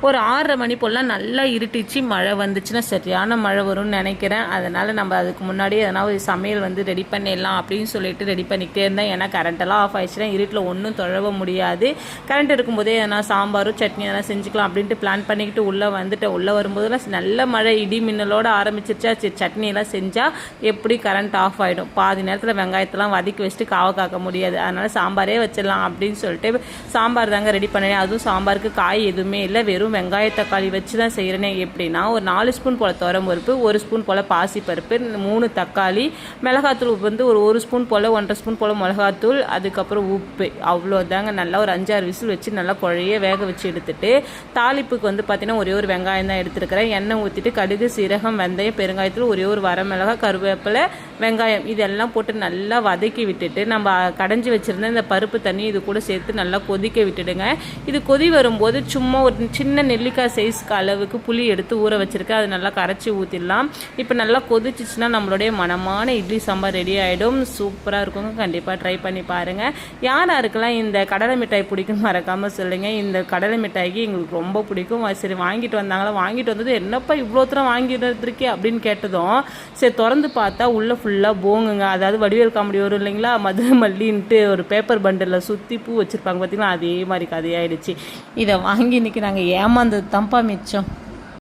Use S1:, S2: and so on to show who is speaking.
S1: ஒரு 6:30 மணி போலாம் நல்லா இருட்டிச்சு. மழை வந்துச்சுன்னா சரியான மழை வரும்னு நினைக்கிறேன். அதனால் நம்ம அதுக்கு முன்னாடி எதனா ஒரு சமையல் ரெடி பண்ணிடலாம் அப்படின்னு சொல்லிட்டு ரெடி பண்ணிக்கிட்டே இருந்தேன். ஏன்னா கரண்ட்டெல்லாம் ஆஃப் ஆயிடுச்சுன்னா இருட்டில் ஒன்றும் தொழவ முடியாது. கரண்ட் இருக்கும்போதே எதனா சாம்பாரும் சட்னி எதனா செஞ்சுக்கலாம் அப்படின்ட்டு பிளான் பண்ணிக்கிட்டு உள்ளே வந்துட்டேன். உள்ளே வரும்போதெல்லாம் நல்ல மழை இடி மின்னலோடு ஆரம்பிச்சிருச்சா. சட்னியெல்லாம் செஞ்சால் எப்படி கரண்ட் ஆஃப் ஆகிடும். பாதி நேரத்தில் வெங்காயத்தெல்லாம் வதக்கி வச்சுட்டு காக்க முடியாது. அதனால் சாம்பாரே வச்சிடலாம் அப்படின்னு சொல்லிட்டு சாம்பார் தாங்க ரெடி பண்ணினேன். அதுவும் சாம்பாருக்கு காய் எதுவுமே இல்லை, வெறும் வெங்காய தக்காளி வச்சு தான் செய்கிறேனே. எப்படின்னா ஒரு 4 ஸ்பூன் போல் துவரம்பருப்பு, 1 ஸ்பூன் போல் பாசிப்பருப்பு, 3 தக்காளி, மிளகாத்தூள் ஒரு 1 ஸ்பூன் போல் 1.5 ஸ்பூன் போல் மிளகாத்தூள், அதுக்கப்புறம் உப்பு, அவ்வளோதாங்க. நல்லா ஒரு 5-6 விசில் வச்சு நல்லா குழைய வேக வச்சு எடுத்துட்டு தாளிப்புக்கு பார்த்தீங்கன்னா ஒரே ஒரு வெங்காயம் தான் எடுத்துருக்கிறேன். எண்ணெய் ஊற்றிட்டு கடுகு, சீரகம், வெந்தயம், பெருங்காயத்தூள், ஒரே ஒரு வரமிளகாய், கருவேப்பிலை, வெங்காயம் இதெல்லாம் போட்டு நல்லா வதக்கி விட்டுட்டு நம்ம கடைஞ்சி வச்சுருந்த இந்த பருப்பு தண்ணி இது கூட சேர்த்து நல்லா கொதிக்க விட்டுடுங்க. இது கொதி வரும்போது சும்மா ஒரு சின்ன நெல்லிக்காய் சைஸ்க்கு அளவுக்கு புளி எடுத்து ஊற வச்சுருக்கேன். அது நல்லா கரைச்சி ஊற்றிடலாம். இப்போ நல்லா கொதிச்சிச்சுன்னா நம்மளுடைய மனமான இட்லி சாம்பார் ரெடி ஆகிடும். சூப்பராக இருக்குங்க. கண்டிப்பாக ட்ரை பண்ணி பாருங்கள். யாருக்கெல்லாம் இந்த கடலை மிட்டாய் பிடிக்கும் மறக்காமல் சொல்லுங்கள். இந்த கடலை மிட்டாய்க்கு எங்களுக்கு ரொம்ப பிடிக்கும். சரி வாங்கிட்டு வந்தாங்களா, வாங்கிட்டு வந்தது என்னப்பா இவ்வளோ தூரம் வாங்கிட்டு இருக்கே அப்படின்னு கேட்டதும் சரி திறந்து பார்த்தா உள்ளே ஃபுல்லாக போங்குங்க. அதாவது வடிவேல் காமெடி வரும் இல்லைங்களா, மதுரை மல்லின்ட்டு ஒரு பேப்பர் பண்டலில் சுற்றி பூ வச்சுருப்பாங்க பார்த்தீங்கன்னா, அதே மாதிரி கதையாயிடுச்சு. இதை வாங்கி இன்றைக்கி நாங்கள் ஏமாந்தது தான்ப்பா மிச்சம்.